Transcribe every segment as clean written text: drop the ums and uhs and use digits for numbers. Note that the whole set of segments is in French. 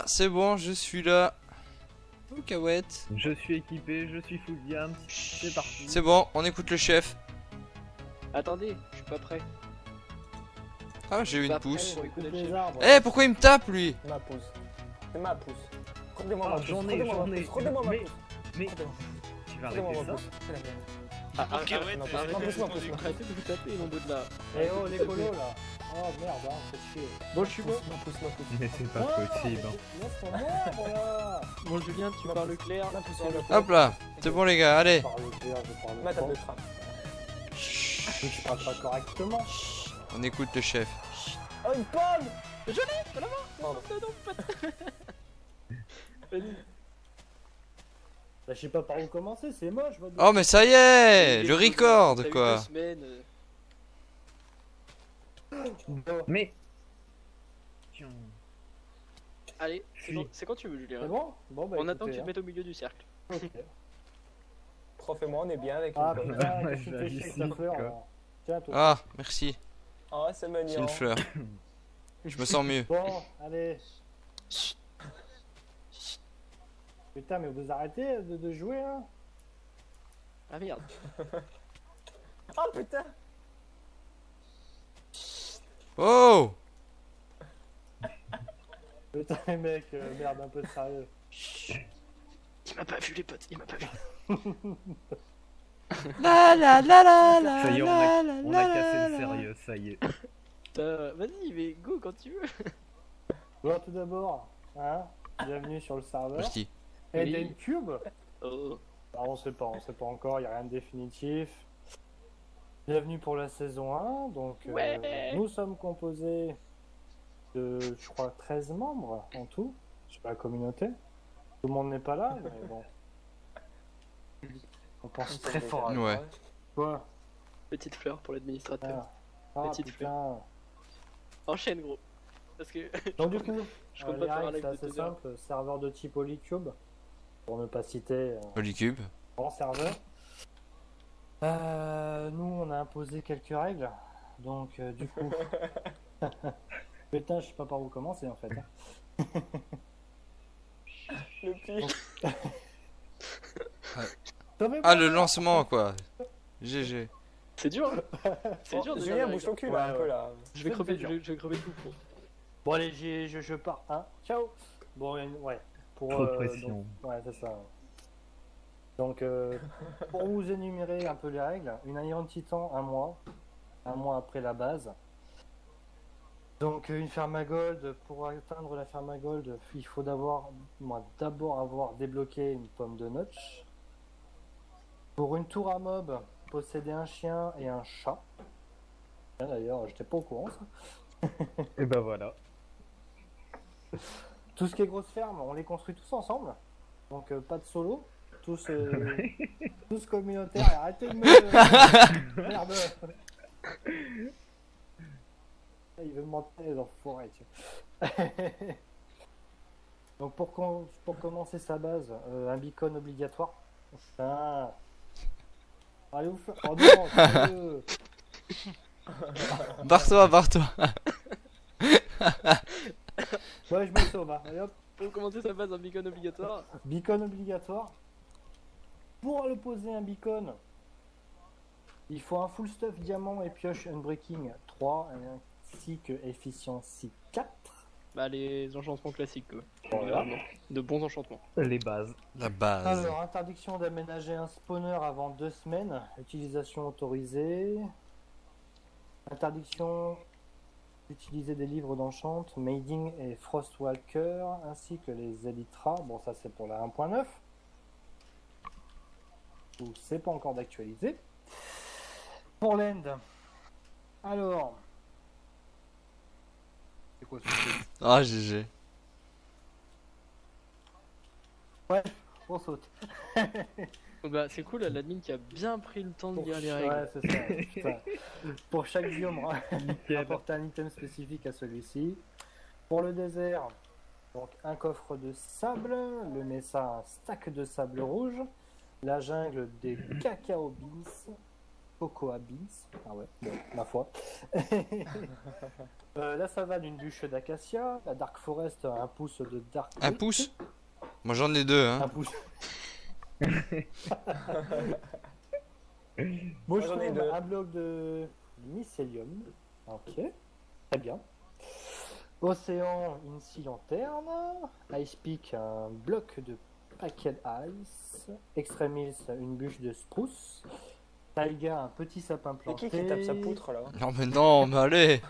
c'est bon, je suis là. Oh, Cahouette. Je suis équipé, je suis full diams, c'est parti. C'est bon, on écoute le chef. Attendez, je suis pas prêt. Ah, j'ai eu Pas une prêt pousse. pour écouter le Les chef. arbres. Eh, pourquoi il me tape lui? Ma pousse. C'est ma pousse. Rendez-moi ma Ah, pousse. j'en ai, Rendez-moi j'en ma ai. pousse. Rendez-moi ma Mais- pousse. Mais Rendez-moi tu vas rendez-moi arrêter ma ça? pousse. C'est la mienne. Arrêtez ma pousse, ma pousse, ma pousse. Arrêtez de vous taper, nombre de là. Eh oh les colos là. Oh merde, hein, faites chier. Bon, je suis bon. Ma pousse, ma pousse. Mais c'est pas possible. Hein. Laisse ton arbre là. Bon, Julien, tu Ma parles pousse. clair. Ma pousse, ma pousse. Hop là, c'est bon les gars, allez. Je parle clair, je parle ma table de trappe. Tu parles pas correctement. On écoute le chef. Oh une pomme. Je l'ai, de la main. Pardon. Non, Vas-y. Bah, je sais pas par où commencer, c'est moche. votre- Oh, mais ça y est, je record T'as eu quoi. 2 semaines. Mais. Tiens. Allez, Fuis. c'est quand tu veux, Julien. C'est bon. Bon bah On attend que écoutez, tu te mettes au milieu du cercle. hein. Ok. Prof et moi, on est bien avec Ah une pomme. putain, Ouais, qu'est-ce que tu fais chier avec ta j'hallucine, fleur quoi. là. Tiens toi. Ah, merci, Ah, c'est c'est mignon. une fleur. Je me sens mieux. Bon, allez. Putain, mais vous arrêtez de jouer hein. Ah merde. Oh putain. Oh, Putain, les mecs, merde, un peu de sérieux. Il m'a pas vu, les potes, il m'a pas vu. la la la la la Ça y est, la on a la cassé la le la. sérieux, ça y est. Vas-y, mais go quand tu veux. Bon, tout d'abord, hein, bienvenue sur le serveur. Merci. Eden Cube. Oh. Alors, on sait pas encore, il n'y a rien de définitif. Bienvenue pour la saison 1. Donc, Ouais. nous sommes composés de, je crois, 13 membres en tout. Je sais pas la communauté. Tout le monde n'est pas là, mais bon. On pense très fort à Ouais. toi. Petite fleur pour l'administrateur. Ah, Petite putain. Enchaîne, gros. Parce que Donc, du coup, je compte les pas faire un règles, live c'est de assez 2 heures. simple. Serveur de type Holycube. Pour ne pas citer Polycube. grand serveur. Nous, on a imposé quelques règles. Donc, du coup. Putain, je sais pas par où commencer en fait. Hein. Le pire. Ah, le lancement quoi. GG. C'est dur, hein. C'est dur de Julien, faire bouge la ton cul Ouais, là, un ouais. peu là. Je vais C'est crever, dur. je vais crever de coup. Bon, allez, je pars. Hein. Ciao. Bon, ouais. Pour, Trop de pression. donc, ouais, c'est ça. Donc, pour vous énumérer un peu les règles, une Iron Titan, un mois après la base. Donc, une Fermagold, pour atteindre la Fermagold, il faut d'abord avoir débloqué une pomme de notch. Pour une tour à mob, posséder un chien et un chat. Tiens, d'ailleurs, j'étais pas au courant ça. Et ben voilà. Tout ce qui est grosse ferme, on les construit tous ensemble. Donc pas de solo. Tous, tous communautaires. Arrêtez de me... Merde. Il veut me mentir les enfoirés. Donc pour commencer sa base, un beacon obligatoire. Putain. Allez vous faire... Oh non, sérieux. Barre-toi, barre-toi. Ouais, je me sauve. Hein. Allez, hop. Pour commencer sa base en beacon obligatoire. Beacon obligatoire. Pour le poser un beacon, il faut un full stuff diamant et pioche unbreaking 3 ainsi que efficiency 4. Bah, les enchantements classiques, quoi. Voilà. Généralement. De bons enchantements. Les bases. La base. Alors, interdiction d'aménager un spawner avant 2 semaines. Utilisation autorisée. Interdiction d'utiliser des livres d'enchant, Mading et Frostwalker, ainsi que les Elytra. Bon, ça c'est pour la 1.9. Ou c'est pas encore d'actualité. Pour l'end. Alors. C'est quoi ce truc ? Ah, GG. Ouais, on saute. Bah, c'est cool, l'admin qui a bien pris le temps de lire les règles. Ouais, c'est ça. Putain. Pour chaque biome, Nickel. apporte un item spécifique à celui-ci. Pour le désert, donc un coffre de sable, le Mesa un stack de sable rouge, la jungle des cacao beans, Cocoa Beans. Ah ouais, bon, ma foi. La savane, une bûche d'acacia. La Dark Forest, un pouce de Dark Un Oak. pouce? Moi j'en ai deux, Un hein. pouce. Moi, j'en ai Mushroom, deux. un bloc de mycélium. Ok, très bien. Océan, une scie lanterne. Ice Peak, un bloc de Packet Ice. Extremis, une bûche de spruce. Taiga, un petit sapin C'est planté. qui tape sa poutre là? Non mais non, mais allez.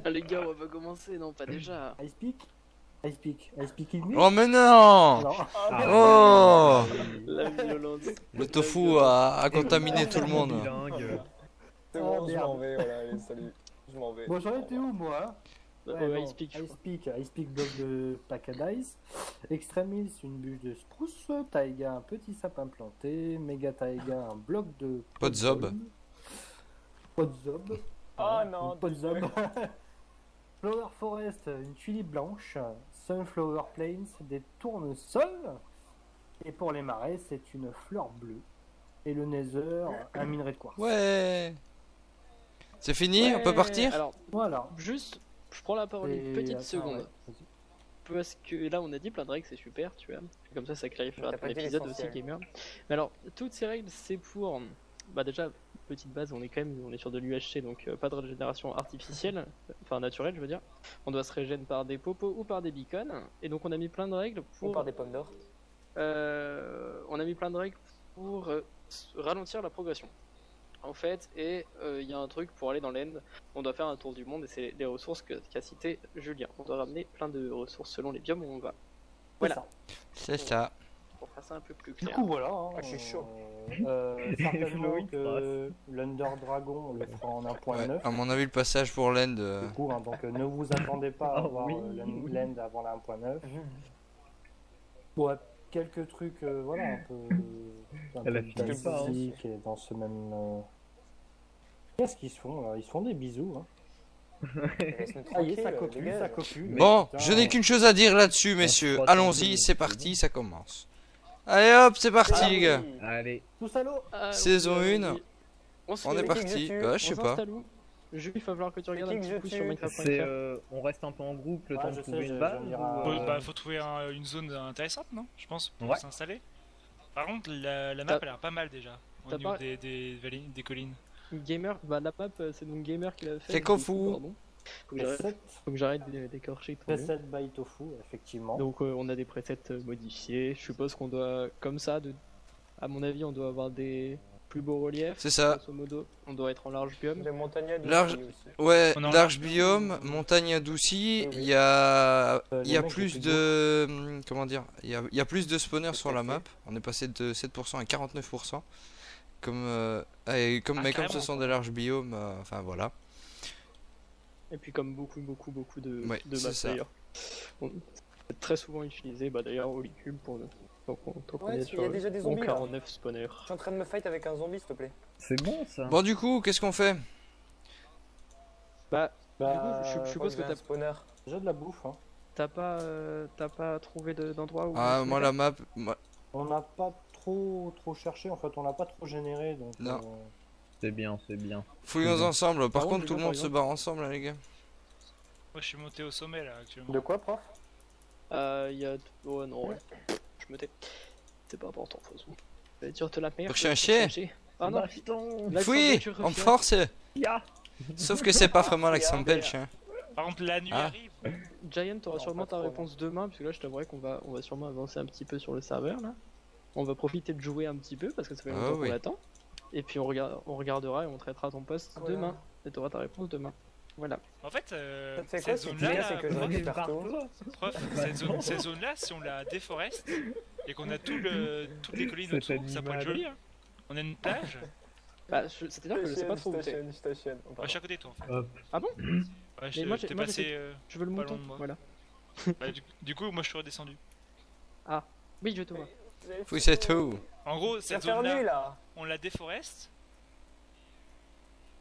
Ah, les gars, on va commencer, non, pas déjà. Ice Peak Ice Peak Ice Peak in me Oh mais non. Non. Oh, La violence. le tofu a contaminé tout le monde. Bilingue. C'est Ah, bon, je merde. m'en vais, voilà, allez, salut. Je m'en vais. Bon, j'en étais où moi hein Ouais, bon, Ice Peak, je crois. Ice Peak, bloc de Packet Ice. Extremis, une bûche de spruce. Taiga, un petit sapin planté. Mega Taiga, un bloc de Podzob. Podzob. Ah non, Podzob. Flower Forest, une tulipe blanche. Sunflower Plains, des tournesols. Et pour les marais, c'est une fleur bleue. Et le Nether, un minerai de quartz. Ouais. C'est fini, on peut partir? Alors, Voilà. juste, je prends la parole une Et- petite attends, seconde. ouais, vas-y. Parce que là, on a dit plein de règles, c'est super, tu vois. Comme ça clarifiera T'as ton pas dit épisode aussi, l'essentiel. gamer. Mais alors, toutes ces règles, c'est pour. Bah, déjà, petite base, on est sur de l'UHC, donc pas de régénération artificielle, enfin naturelle, je veux dire. On doit se régénérer par des popos ou par des beacons. Et donc, on a mis plein de règles Ou pour. par des pommes d'or. On a mis plein de règles pour ralentir la progression. En fait, et il y a un truc pour aller dans l'end, on doit faire un tour du monde et c'est les ressources qu'a cité Julien. On doit ramener plein de ressources selon les biomes où on va. Voilà. ça. C'est ça. Pour faire ça un peu plus Du clair. coup, voilà. hein, Ah, je suis chaud. Certainement Loïc que l'Under Dragon, on le fera en 1.9. Ouais, à mon avis, le passage pour l'end. Du coup, hein, donc ne vous attendez pas à Oh, voir oui. l'end avant la 1.9. Bon, quelques trucs, voilà, un Elle a peu fini pas, hein. basique et dans ce même. Qu'est-ce qu'ils se font là? Ils se font des bisous. Hein. Laisse-nous Ah, y est, tranquille, ça copule, dégage. ça copule. Bon, Putain, je n'ai qu'une chose à dire là-dessus, messieurs. 302, Allons-y, c'est c'est parti, bon. ça commence. Allez hop, c'est parti, Ah les gars. oui. Allez. Tout salaud. Ah, Saison oui, 1. allons-y. On se On fait- est qui parti. que je tue Ouais, je sais on pas. s'installe où Jules, il va falloir que tu regardes qui un que petit je coup tue sur Minecraft. C'est on reste un peu en groupe le Ouais, temps je de sais, trouver je une base. viens de dire ou, à- Ouais, bah faut trouver une zone intéressante, non? Je pense, pour Ouais. s'installer. Par contre, la map a l'air pas mal déjà, au T'as niveau pas- des collines. Gamer, bah la map, c'est donc Gamer qui l'a fait. C'est du coup, Kofu. pardon. Faut que j'arrête d'écorcher ton nom. Preset by Tofu, effectivement. Donc on a des presets modifiés. Je suppose qu'on doit, comme ça, à mon avis, on doit avoir des plus beaux reliefs. C'est ça. Grosso modo, on doit être en large biome. Les montagnes Large- aussi. Ouais, On en large a- biome, montagne adoucie, Oui, oui. il y a, il y le a mec plus est de... Comment dire? Il y a plus de spawners sur la map. On est passé de 7% à 49%. Mais comme ce carrément, sont des larges biomes, enfin voilà. Et puis comme beaucoup de Ouais, de c'est maps ça. d'ailleurs. C'est très souvent utilisé, bah d'ailleurs au Licume pour le. Donc on Ouais, est il y a sur déjà des le zombies, là. 49 spawners. Je suis en train de me fight avec un zombie, s'il te plaît. C'est bon ça. Bon, du coup, qu'est-ce qu'on fait? Bah, Bah, du coup, je suppose que un spawner. déjà de la bouffe. Hein. t'as pas trouvé d'endroit où. Ah, se moi mettre la map... On n'a pas trop cherché, en fait, on n'a pas trop généré. Donc, Non. C'est bien, c'est bien. Fouillons ensemble. Par Par contre, contre, tout le je monde vois, se par barre ensemble, là, les gars. Moi je suis monté au sommet là actuellement. De quoi, prof? Il y a. Oh non, ouais. Je me tais. C'est pas important, de toute façon. Je vais dire te la merde. Pour chercher. Ah non, Baston. l'accent Oui, belge en revient. force. Ya. Sauf que c'est pas vraiment l'accent Regardez, belge. Hein. Par contre, la nuit Ah. arrive. Giant, t'auras Non, sûrement pas ta trop, réponse demain, parce que là, je t'avouerai on va sûrement avancer un petit peu sur le serveur, là. On va profiter de jouer un petit peu, parce que ça fait Ah longtemps oui. qu'on attend. Et puis on regardera et on traitera ton poste Voilà. demain. Et t'auras ta réponse demain. Voilà. En fait, C'est cette quoi, ce zone-là, qu'il y a, c'est que je prof, récupère tout. prof, cette zone-là, si on la déforeste et qu'on a toutes les collines Cet autour, ça pourrait être animal. joli. Hein. On a une plage. Bah, c'est-à-dire que je sais pas trop où t'es. Je t'achète. Moi, je suis à côté de toi en fait. Hop. Ah bon? Ouais, Mais moi, t'es moi, passé. Je veux le Pas mouton, loin de moi. voilà. Bah, du coup, moi je suis redescendu. Oui, je te vois. Oui, c'est tout. En gros, C'est cette faire nuit zone-là, là. on la déforeste.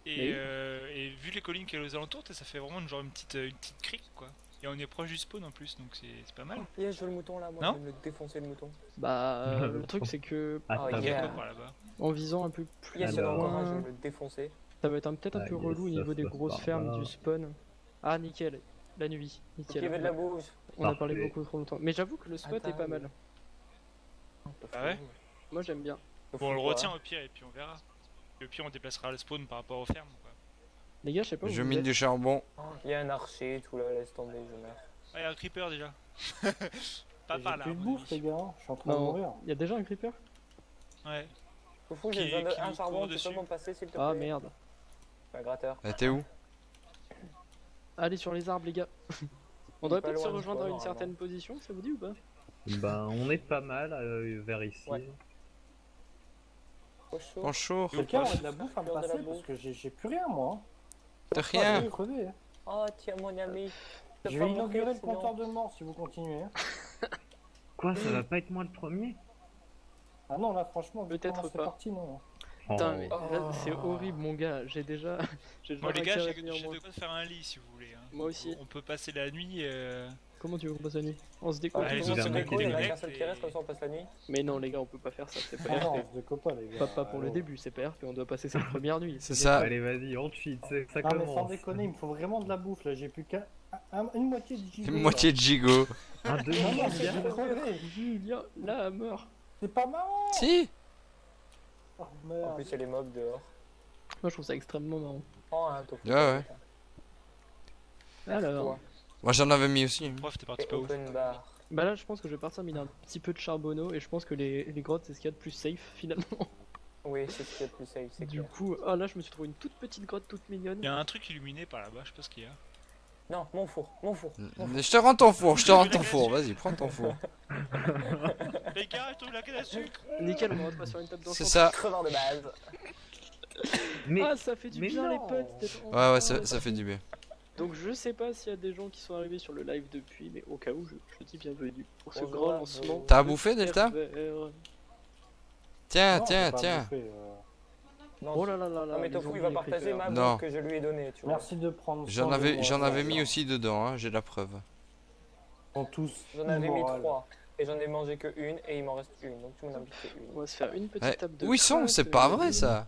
Oui. Et vu les collines qu'il y a aux alentours, ça fait vraiment une petite crique quoi. Et on est proche du spawn en plus, donc c'est pas mal. Yes, je veux le mouton là, moi Non je vais me le défoncer le mouton. Bah, le truc c'est que Ah, Oh, t'as Il y a yeah. quoi par là-bas? en visant un peu plus Yes, il y en a encore un, je vais loin, me le défoncer. ça va être peut-être un Ah, peu yes, relou au ça niveau se des passe grosses par fermes là. du spawn. Ah, nickel, la nuit, Qui veut nickel. de la bouffe? On a parlé Parfait. beaucoup trop longtemps. Mais j'avoue que le spot est pas mal. Ah ouais? Moi j'aime bien. Bon, on le retient au pire et puis on verra. Et au pire, on déplacera le spawn par rapport aux fermes. Quoi. Les gars, je sais pas où Je vous mine êtes. du charbon. Il y a un archer, tout là, laisse tomber, je meurs. Ah, il y a un creeper déjà. Pas J'ai par là. plus à de mon bouffe, avis. les gars. Je suis en train de Non, mourir. il y a déjà un creeper? Ouais. Foufou, Qui- j'ai besoin qui d'un nous charbon, court tu dessus. peux m'en passer s'il te plaît? Ah merde. Un gratteur. T'es où? Allez sur les arbres, les gars. On est devrait pas peut-être se loin du rejoindre à spawn, une certaine position, ça vous dit ou pas? Ben, on est pas mal vers ici. Ouais. Trop chaud. Bonjour. Quelqu'un aurait de la bouffe à me Faire de la passer parce bouffe. que j'ai plus rien, moi. De Ah, rien. je vais crever. Hein. Oh, tiens, mon ami. Je vais inaugurer le compteur de mort si vous continuez. Hein. Quoi, ça va pas être moi le premier? Ah non, là, franchement, Peut-être c'est pas. parti, non. Putain, mais Oh. là, c'est horrible, mon gars. J'ai déjà. J'ai déjà Bon, les gars, réussi à j'ai revenir j'ai moi. de quoi faire un lit si vous voulez. Hein. Moi aussi. On peut passer la nuit. Comment tu veux qu'on passe la nuit? On se décolle. Allez, tout ils le monde ont se mis décolle, des il y en a mecs qu'un seul qui et- reste, comme ça on passe la nuit. Mais non, les gars, on peut pas faire ça. C'est pas Ah non, RP. on se décolle pas, les gars. Pas pour le Allô. début, c'est pas RP. On doit passer cette première nuit. C'est ça. Allez, vas-y, on cheat, ça Non, mais sans commence. déconner, il me faut vraiment de la bouffe là. J'ai plus qu'un. Une moitié de gigot. Une moitié de gigot. Un là. demi, Non, non, bien. c'est j'ai crevé. Julien, là, meurt. C'est pas marrant. Si. Oh En merde. plus, il y a les mobs dehors. Moi, je trouve ça extrêmement marrant. Oh, un tofu. Ouais, ouais. Alors. Moi j'en avais mis aussi. Prof, t'es parti Et pas où? open bar. Bah là, je pense que je vais partir miner un petit peu de charbonneau. Et je pense que les grottes, c'est ce qu'il y a de plus safe finalement. Oui, c'est ce qu'il y a de plus safe, c'est Du clair. coup, ah là, je me suis trouvé une toute petite grotte toute mignonne. Il y a un truc illuminé par là-bas, je sais pas ce qu'il y a. Non, mon four, mon four. Je te rends ton four, je te rends ton four. Vas-y, prends ton four. Les gars, je trouve la canne à sucre! Nickel, on va retrouver sur une table d'enchantement. C'est ça. Crevard de base. Mais Ah, ça fait du mais bien, non. les potes. d'être Ouais, ouais, ensemble. ça fait du bien. Donc, je sais pas s'il y a des gens qui sont arrivés sur le live depuis, mais au cas où, je dis bienvenue pour ce Bonjour grand à lancement. vous. T'as à bouffer, Delta? pervers. Tiens, Non, tiens, j'ai pas tiens. bouffé, Non, Oh là là là là. non mais les Tofu, zombies, il va les partager creepers. ma Non. bouffe que je lui ai donnée, tu vois. Merci de prendre. J'en soin de avais, moi, j'en avais ça. mis aussi dedans, hein, j'ai la preuve. Ils sont tous. J'en avais mis immorales. 3. Et j'en ai mangé que une, et il m'en reste une. Donc tu m'en as piqué une. On va se faire une petite Ouais. table de Où ils sont? craft, C'est pas vrai ça.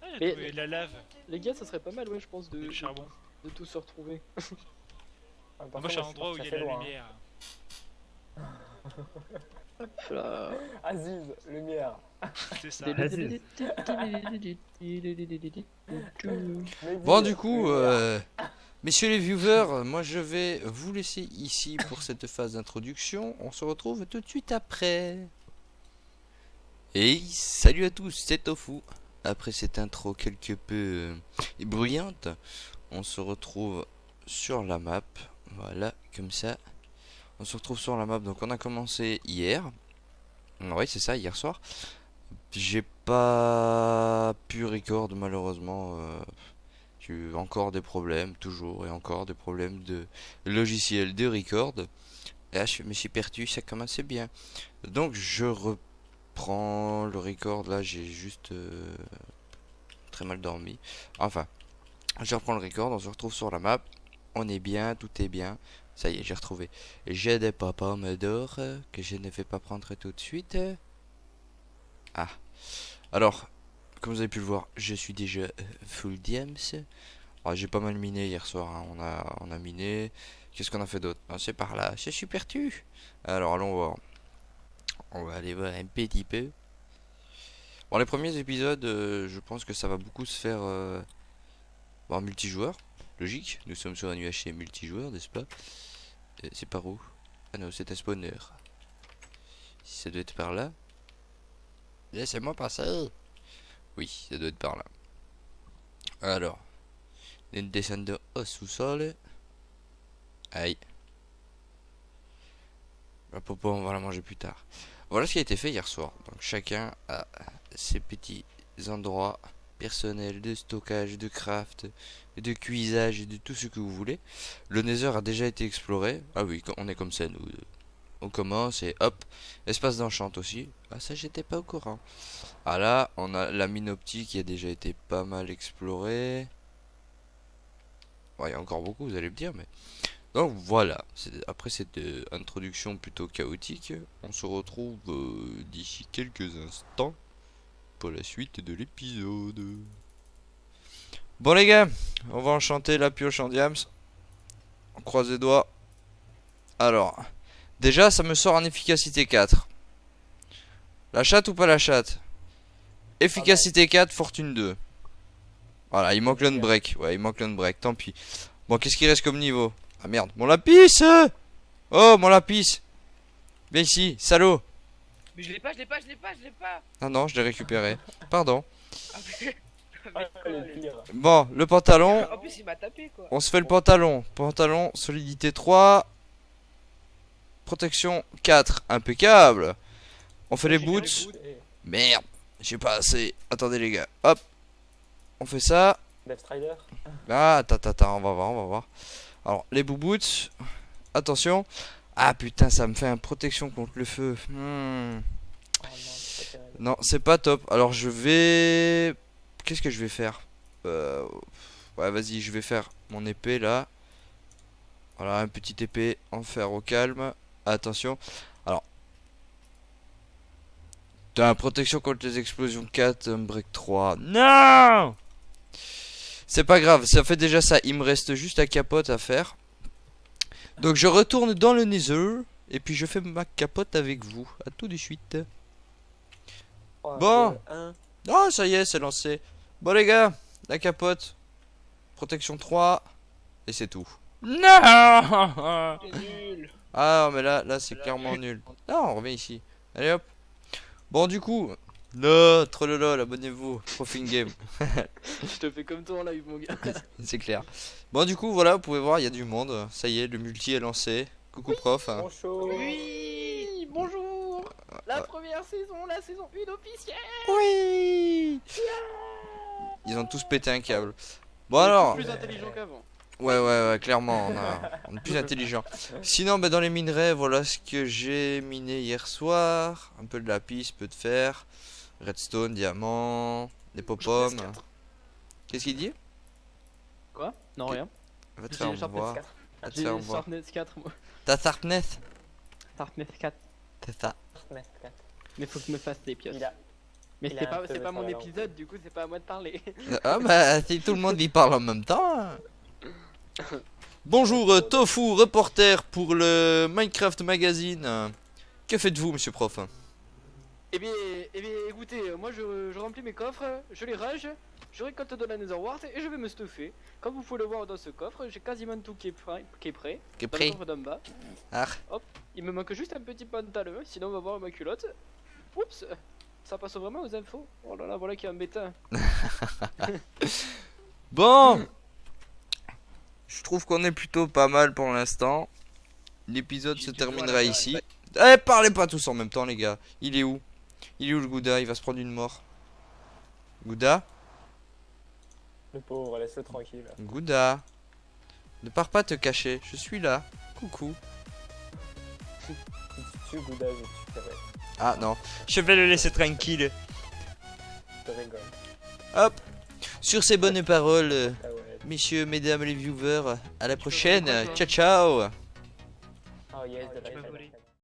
Ah, j'ai Mais- trouvé de la lave Les gars, ça serait pas mal, ouais, je pense, et le charbon. de tous se retrouver. Ah, Moi, par je suis à un contre, endroit où il y a assez de la loin, hein. lumière. Là. Aziz, lumière. C'est ça. Bon, du coup, messieurs les viewers, moi je vais vous laisser ici pour cette phase d'introduction. On se retrouve tout de suite après. Et salut à tous, c'est Tofu. Après cette intro quelque peu bruyante, on se retrouve sur la map. Voilà, comme ça. On se retrouve sur la map. Donc on a commencé hier. Oui, c'est ça, hier soir. J'ai pas pu record malheureusement. J'ai eu encore des problèmes, toujours et encore des problèmes de logiciel de record. Et là, je me suis perdu, ça commençait bien. Donc je reprends le record. Là, j'ai juste très mal dormi. Enfin, je reprends le record. On se retrouve sur la map. On est bien, tout est bien. Ça y est, j'ai retrouvé. J'ai des pommes d'or que je ne vais pas prendre tout de suite. Ah. Alors, comme vous avez pu le voir, je suis déjà full diams. Alors, j'ai pas mal miné hier soir. Hein. On a miné. Qu'est-ce qu'on a fait d'autre? Ah, c'est par là. Je suis perdu. Alors, allons voir. On va aller voir un petit peu. Bon, les premiers épisodes, je pense que ça va beaucoup se faire en multijoueur. Logique. Nous sommes sur un UHC multijoueur, n'est-ce pas? C'est par où? Ah non, c'est un spawner. Ça doit être par là. Laissez-moi passer. Oui, ça doit être par là. Alors, nous descendons au sous-sol. Aïe. La popo, on va la manger plus tard. Voilà ce qui a été fait hier soir. Donc chacun a ses petits endroits personnels de stockage, de craft, de cuisage et de tout ce que vous voulez. Le Nether a déjà été exploré. Ah oui, on est comme ça nous. On commence et hop, espace d'enchant aussi. Ah ça j'étais pas au courant. Ah là, on a la mine optique qui a déjà été pas mal explorée. Bon, il y a encore beaucoup, vous allez me dire, mais... Donc voilà, après cette introduction plutôt chaotique, on se retrouve d'ici quelques instants pour la suite de l'épisode. Bon les gars, on va enchanter la pioche en diams. On croise les doigts. Alors, déjà ça me sort en efficacité 4. La chatte ou pas la chatte? Efficacité 4, fortune 2. Voilà, il manque l'unbreak. Ouais, il manque l'unbreak, tant pis. Bon, qu'est-ce qu'il reste comme niveau? Ah merde, mon lapis! Oh, mon lapis! Viens ici, salaud! Mais je l'ai pas, je l'ai pas, je l'ai pas, je l'ai pas. Ah non, je l'ai récupéré. Pardon. Ah, mais- Ah, le pire. Bon, le pantalon. En plus, il m'a tapé quoi. On se fait le pantalon. Pantalon, solidité 3. Protection 4. Impeccable. On fait les boots. Et Merde, j'ai pas assez. Attendez les gars. Hop. On fait ça. Death Strider. Ah, attends, on va voir. Alors, les boots. Attention. Ah putain, ça me fait une protection contre le feu. Oh non, c'est pas terrible. Non, c'est pas top. Alors, je vais... Qu'est-ce que je vais faire? Ouais, vas-y, je vais faire mon épée là. Voilà, une petite épée en fer au calme. Attention. Alors. T'as une protection contre les explosions 4, un break 3. Non! C'est pas grave, ça fait déjà ça. Il me reste juste la capote à faire. Donc je retourne dans le Nether. Et puis je fais ma capote avec vous. À tout de suite. 3, Bon. 2, 1. Oh, ça y est, c'est lancé. Bon les gars, la capote. Protection 3. Et c'est tout. Non! C'est nul. Ah, mais là c'est clairement nul. Non, on revient ici. Allez hop. Bon, du coup. Non, trollolol, abonnez-vous. Profing Game. Je te fais comme toi en live, mon gars. C'est clair. Bon, du coup, voilà, vous pouvez voir, il y a du monde. Ça y est, le multi est lancé. Coucou prof. Bonjour. Oui, bonjour. La première saison, la saison 1 officielle. Oui! Ils ont tous pété un câble. Bon, alors. Plus intelligent qu'avant. Ouais, clairement, on est plus intelligent. Sinon, bah, dans les minerais, voilà ce que j'ai miné hier soir. Un peu de lapis, peu de fer, redstone, diamant, des pop-pommes. Qu'est-ce qu'il dit? Quoi? Non, rien. Va te J'ai faire Sharpness voir. 4. Va te J'ai faire voir. Sharpness 4, moi. T'as Sharpness? Sharpness 4. C'est ça. Merde, 4. Mais faut que je me fasse les pioches. Il a. Mais il c'est a un pas, peu c'est pas sur mon la langue. épisode, du coup, c'est pas à moi de parler. Ah bah, si tout le monde y parle en même temps. hein. Bonjour, Tofu, reporter pour le Minecraft Magazine. Que faites-vous, monsieur prof? Eh bien, écoutez, moi je remplis mes coffres, je les range, je récolte de la Netherwart et je vais me stuffer. Comme vous pouvez le voir dans ce coffre, j'ai quasiment tout qui est prêt. Qu'est Dans le pris? coffre d'en bas. Ah. Hop, il me manque juste un petit pantalon, sinon on va voir ma culotte. Oups, ça passe vraiment aux infos. Oh là là, voilà qui est embêtant. Bon, je trouve qu'on est plutôt pas mal pour l'instant. L'épisode se terminera ici. Eh, parlez pas tous en même temps, les gars. Il est où? Il est où le Gouda? Il va se prendre une mort. Gouda? Le pauvre, laisse-le tranquille. Gouda? Ne pars pas te cacher. Je suis là. Coucou. Si tu tues Gouda, je tuerai. Ah non. Je vais le laisser tranquille. Je rigole. Hop. Sur ces bonnes paroles, Ah ouais. messieurs, mesdames les viewers, à la prochaine. Ciao, ciao. Oh yes, de Tu la m'as volé.